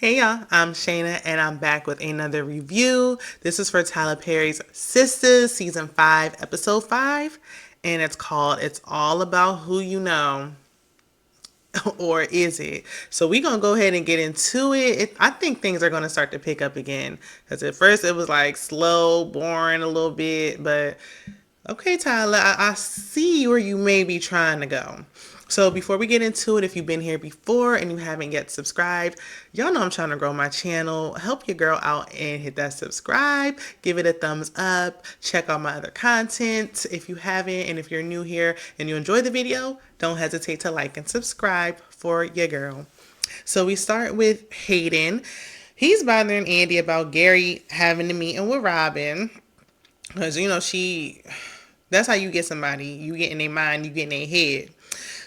Hey y'all, I'm Shayna and I'm back with another review. This is for Tyler Perry's Sistas, Season 5, Episode 5, and it's called It's All About Who You Know. Or is it? So we're gonna go ahead and get into it. I think things are gonna start to pick up again. Because at first it was like slow, boring a little bit, but okay, Tyler, I see where you may be trying to go. So before we get into it, if you've been here before and you haven't yet subscribed, y'all know I'm trying to grow my channel. Help your girl out and hit that subscribe. Give it a thumbs up. Check out my other content if you haven't. And if you're new here and you enjoy the video, don't hesitate to like and subscribe for your girl. So we start with Hayden. He's bothering Andi about Gary having a meeting with Robin. Because, that's how you get somebody. You get in their mind, you get in their head.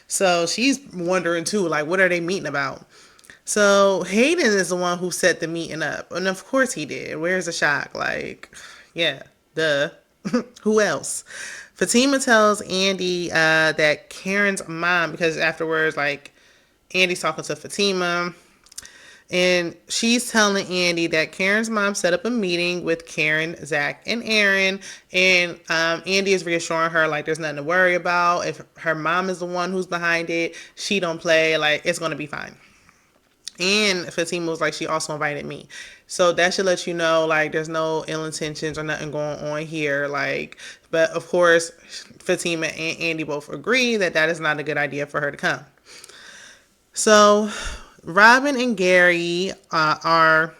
So she's wondering too, like, what are they meeting about? So Hayden is the one who set the meeting up. And of course he did. Where's the shock? Like, yeah, duh. Who else? Fatima tells Andi that Karen's mom, because afterwards, like, Andi's talking to Fatima. And she's telling Andi that Karen's mom set up a meeting with Karen, Zach, and Aaron. And Andi is reassuring her, like, there's nothing to worry about. If her mom is the one who's behind it, she don't play. Like, it's going to be fine. And Fatima was like, she also invited me. So that should let you know, like, there's no ill intentions or nothing going on here. Like, but of course, Fatima and Andi both agree that that is not a good idea for her to come. So Robin and Gary are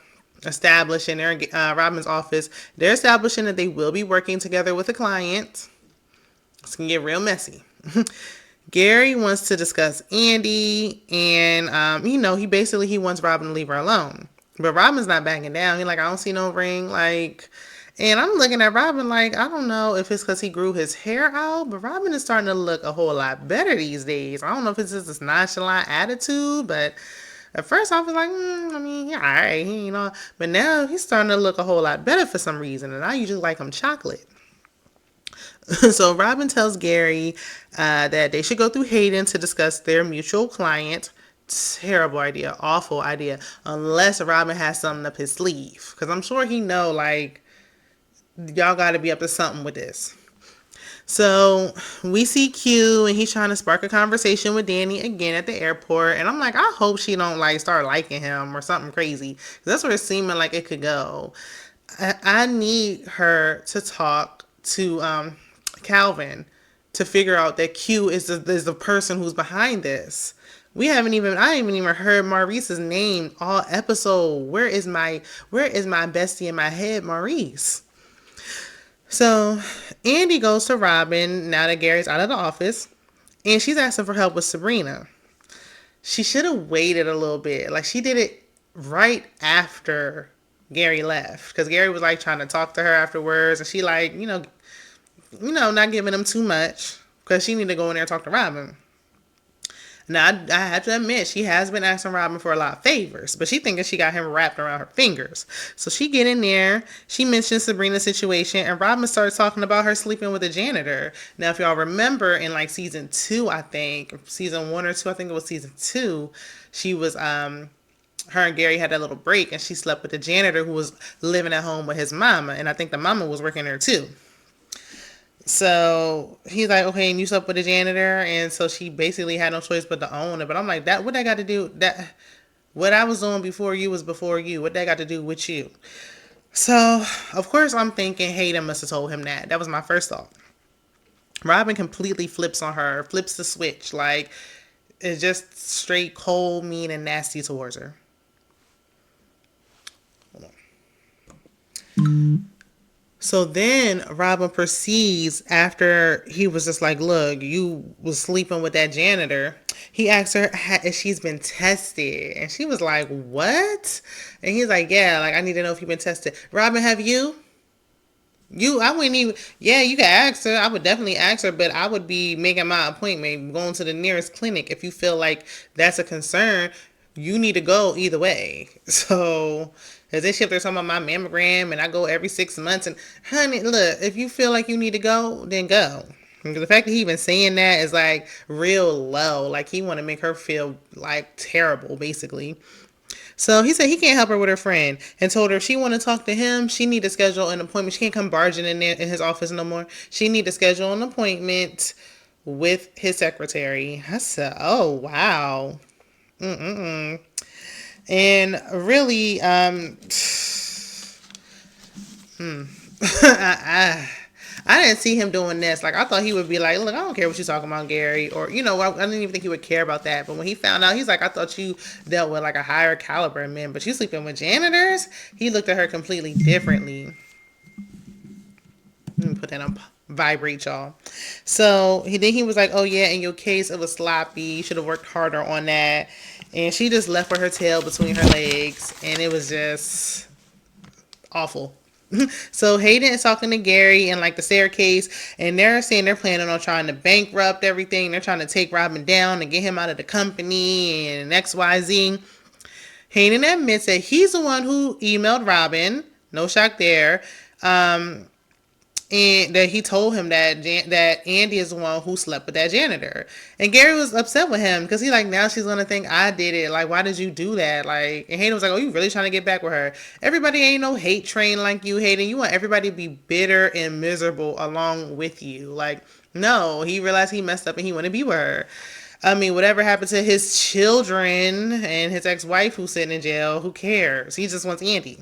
establishing their Robin's office. They're establishing that they will be working together with a client. This can get real messy. Gary wants to discuss Andi, and he wants Robin to leave her alone. But Robin's not backing down. He's like, I don't see no ring. Like, and I'm looking at Robin like, I don't know if it's because he grew his hair out, but Robin is starting to look a whole lot better these days. I don't know if it's just this nonchalant attitude, but at first I was like, yeah, all right, But now he's starting to look a whole lot better for some reason, and I usually like him chocolate. So Robin tells Gary that they should go through Hayden to discuss their mutual client. Terrible idea, awful idea, unless Robin has something up his sleeve, because I'm sure he know, like, y'all got to be up to something with this. So we see Q and he's trying to spark a conversation with Danny again at the airport. And I'm like, I hope she don't like start liking him or something crazy. That's where it's seeming like it could go. I need her to talk to Calvin to figure out that Q is the person who's behind this. I haven't even heard Maurice's name all episode. Where is my bestie in my head, Maurice? So Andi goes to Robin now that Gary's out of the office, and she's asking for help with Sabrina. She should have waited a little bit. Like, she did it right after Gary left, because Gary was like trying to talk to her afterwards, and she like, not giving him too much because she need to go in there and talk to Robin. Now, I have to admit, she has been asking Robin for a lot of favors, but she thinking she got him wrapped around her fingers. So she get in there, she mentions Sabrina's situation, and Robin starts talking about her sleeping with a janitor. Now, if y'all remember in like season 2, I think, season 1 or 2, I think it was season 2, she was, her and Gary had that little break, and she slept with the janitor who was living at home with his mama, and I think the mama was working there too. So he's like, okay, and you slept with the janitor, and so she basically had no choice but to own it. But I'm like, what that got to do? That what I was doing before you was before you. What that got to do with you? So of course I'm thinking Hayden must have told him that. That was my first thought. Robin completely flips on her, flips the switch, like it's just straight cold, mean, and nasty towards her. Hold on. So then Robin proceeds, after he was just like, look, you was sleeping with that janitor. He asked her if she's been tested. And she was like, what? And he's like, yeah, like, I need to know if you've been tested. Robin, have you? I wouldn't even, yeah, you can ask her. I would definitely ask her, but I would be making my appointment, going to the nearest clinic. If you feel like that's a concern, you need to go either way. So, because they ship there talking about my mammogram, and I go every 6 months. And honey, look, if you feel like you need to go, then go. Because the fact that he even saying that is like real low. Like he want to make her feel like terrible, basically. So he said he can't help her with her friend and told her if she want to talk to him, she need to schedule an appointment. She can't come barging in there in his office no more. She need to schedule an appointment with his secretary. I said, oh, wow. Mm-mm. And really, I didn't see him doing this. Like, I thought he would be like, look, I don't care what you're talking about, Gary. Or, I didn't even think he would care about that. But when he found out, he's like, I thought you dealt with like a higher caliber man, but you sleeping with janitors? He looked at her completely differently. Let me put that on vibrate, y'all. So he was like, oh, yeah, in your case, it was sloppy. You should have worked harder on that. And she just left with her tail between her legs. And it was just awful. So Hayden is talking to Gary in like the staircase, and they're saying they're planning on trying to bankrupt everything. They're trying to take Robin down and get him out of the company and XYZ. Hayden admits that he's the one who emailed Robin. No shock there. And that he told him that Andi is the one who slept with that janitor. And Gary was upset with him because he like, now she's gonna think I did it. Like, why did you do that? Like, and Hayden was like, oh, you really trying to get back with her? Everybody ain't no hate train like you, Hayden. You want everybody to be bitter and miserable along with you. Like, no, he realized he messed up and he want to be with her. I mean, whatever happened to his children and his ex-wife who's sitting in jail, who cares? He just wants Andi.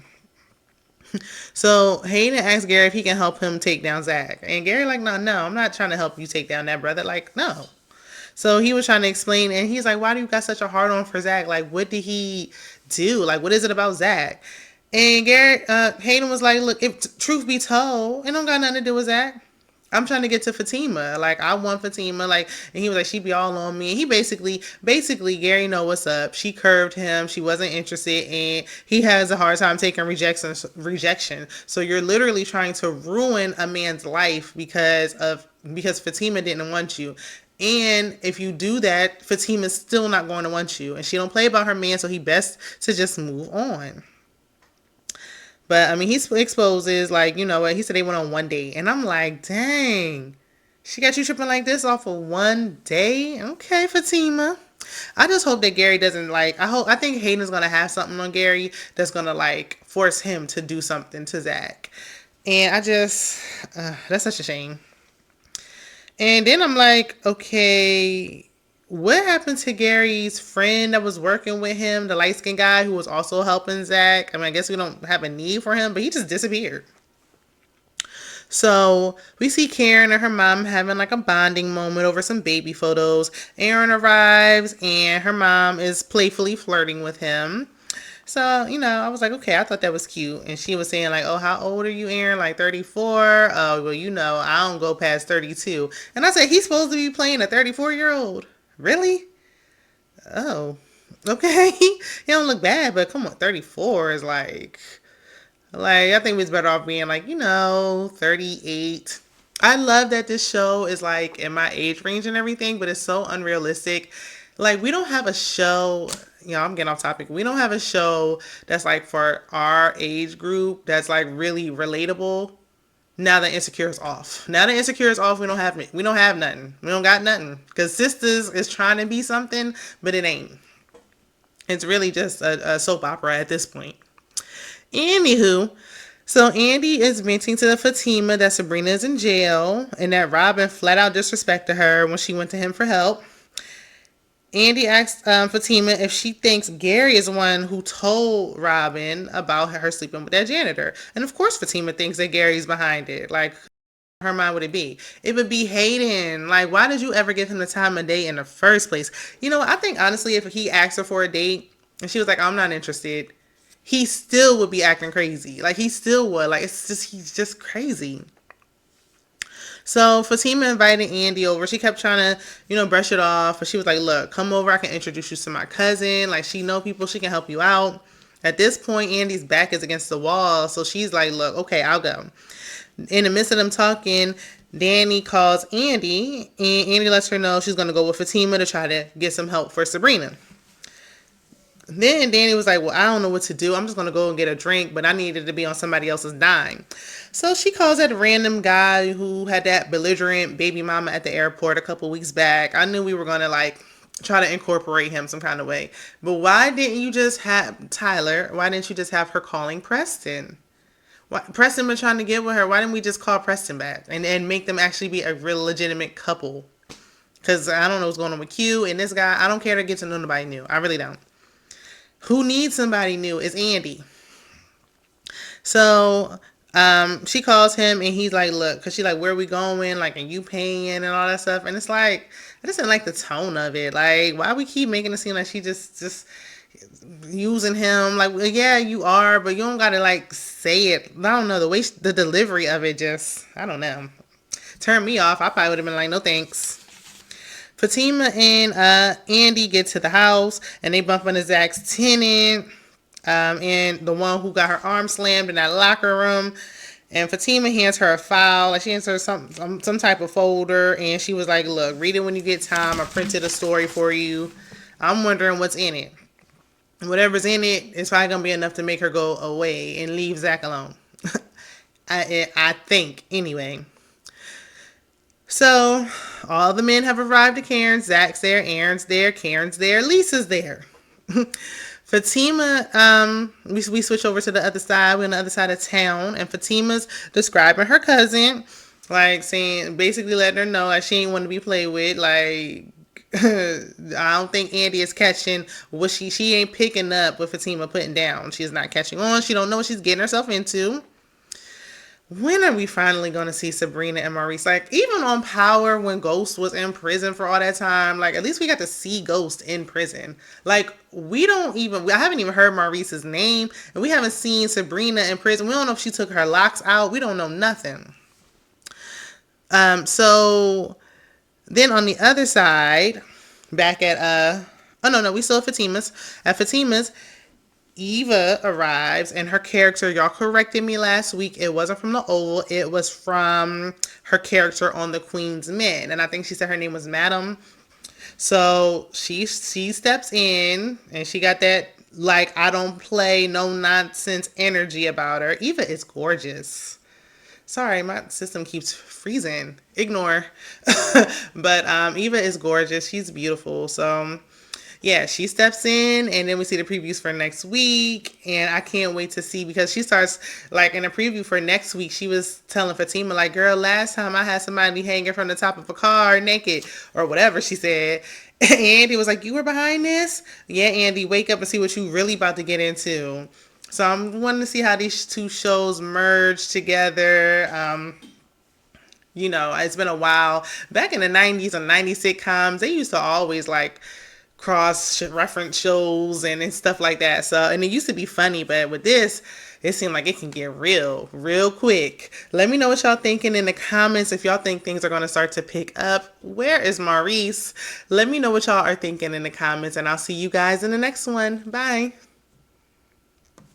So Hayden asked Gary if he can help him take down Zach. And Gary like, no, I'm not trying to help you take down that brother. Like, no. So he was trying to explain, and he's like, why do you got such a hard on for Zach? Like, what did he do? Like, what is it about Zach? And Hayden was like, look, if truth be told, it don't got nothing to do with Zach. I'm trying to get to Fatima. Like, I want Fatima. Like, and he was like, she be all on me. And he basically, Gary know what's up. She curved him. She wasn't interested, and he has a hard time taking rejection. So you're literally trying to ruin a man's life because Fatima didn't want you. And if you do that, Fatima's still not going to want you. And she don't play about her man, so he best to just move on. But I mean, he exposes like, you know what? He said they went on one date, and I'm like, dang, she got you tripping like this off of one day? Okay, Fatima. I just hope that Gary doesn't like. I think Hayden's gonna have something on Gary that's gonna like force him to do something to Zach, and that's such a shame. And then I'm like, okay, what happened to Gary's friend that was working with him, the light skinned guy who was also helping Zach? I mean, I guess we don't have a need for him, but he just disappeared. So we see Karen and her mom having like a bonding moment over some baby photos. Aaron arrives and her mom is playfully flirting with him. So, I was like, okay, I thought that was cute. And she was saying, like, oh, how old are you, Aaron? Like 34? Oh, well, I don't go past 32. And I said, he's supposed to be playing a 34-year-old. Really? Oh, okay. He don't look bad, but come on, 34 is like, I think we was better off being like, 38. I love that this show is like in my age range and everything, but it's so unrealistic. Like, we don't have a show, I'm getting off topic. We don't have a show that's like for our age group that's like really relatable. Now that Insecure is off. Now that Insecure is off, we don't have nothing. We don't got nothing. Because Sistas is trying to be something, but it ain't. It's really just a soap opera at this point. Anywho, so Andi is venting to Fatima that Sabrina is in jail and that Robin flat out disrespected her when she went to him for help. Andi asked Fatima if she thinks Gary is the one who told Robin about her sleeping with that janitor. And of course Fatima thinks that Gary's behind it. Like, her mind would it be? It would be Hayden. Like, why did you ever give him the time of day in the first place? I think honestly, if he asked her for a date and she was like, I'm not interested, he still would be acting crazy. Like, he still would. Like, he's just crazy. So Fatima invited Andi over. She kept trying to, brush it off. But she was like, look, come over. I can introduce you to my cousin. Like, she know people. She can help you out. At this point, Andi's back is against the wall. So she's like, look, okay, I'll go. In the midst of them talking, Danny calls Andi. And Andi lets her know she's going to go with Fatima to try to get some help for Sabrina. Then Danny was like, well, I don't know what to do. I'm just going to go and get a drink, but I needed to be on somebody else's dime. So she calls that random guy who had that belligerent baby mama at the airport a couple weeks back. I knew we were going to try to incorporate him some kind of way. But why didn't you just have Tyler? Why didn't you just have her calling Preston? Why, Preston been trying to get with her. Why didn't we just call Preston back and make them actually be a real legitimate couple? Because I don't know what's going on with Q and this guy. I don't care to get to know nobody new. I really don't. Who needs somebody new is Andi. So she calls him and he's like, look, because she's like, where are we going? Like, are you paying and all that stuff? And it's like, I just didn't like the tone of it. Like, why we keep making it seem like she just using him? Like, well, yeah, you are, but you don't gotta like say it. I don't know, the way the delivery of it just, I don't know, turned me off. I probably would have been like, no thanks. Fatima and Andi get to the house and they bump into Zach's tenant, and the one who got her arm slammed in that locker room. And Fatima hands her a file, like she hands her some type of folder, and she was like, "Look, read it when you get time. I printed a story for you. I'm wondering what's in it. Whatever's in it is probably gonna be enough to make her go away and leave Zach alone." I think anyway. So all the men have arrived at Karen's. Zach's there, Aaron's there, Karen's there, Lisa's there. Fatima, we switch over to the other side. We're on the other side of town, and Fatima's describing her cousin, like saying, basically letting her know like she ain't want to be played with. Like, I don't think Andi is catching what she ain't picking up what Fatima putting down. She's not catching on. She don't know what she's getting herself into. When are we finally going to see Sabrina and Maurice? Like, even on Power, when Ghost was in prison for all that time, like, at least we got to see Ghost in prison. Like, I haven't even heard Maurice's name, and we haven't seen Sabrina in prison. We don't know if she took her locks out. We don't know nothing. So then on the other side, back at, oh no, we still at Fatima's. At Fatima's, Eva arrives, and her character, y'all corrected me last week, it wasn't from the Oval, it was from her character on the Queen's Men, and I think she said her name was Madam. So she steps in, and she got that like I don't play no nonsense energy about her. Eva is gorgeous. Sorry, my system keeps freezing. Ignore. But Eva is gorgeous. She's beautiful. So yeah, she steps in, and then we see the previews for next week, and I can't wait to see, because she starts, like, in a preview for next week, she was telling Fatima, like, girl, last time I had somebody hanging from the top of a car naked, or whatever she said. And Andi was like, you were behind this? Yeah, Andi, wake up and see what you really about to get into. So I'm wanting to see how these two shows merge together. It's been a while. Back in the 90s and 90s sitcoms, they used to always, like, cross reference shows and stuff like that. So, and it used to be funny, but with this, it seemed like it can get real quick. Let me know what y'all thinking in the comments. If y'all think things are going to start to pick up, where is Maurice? Let me know what y'all are thinking in the comments, and I'll see you guys in the next one. Bye.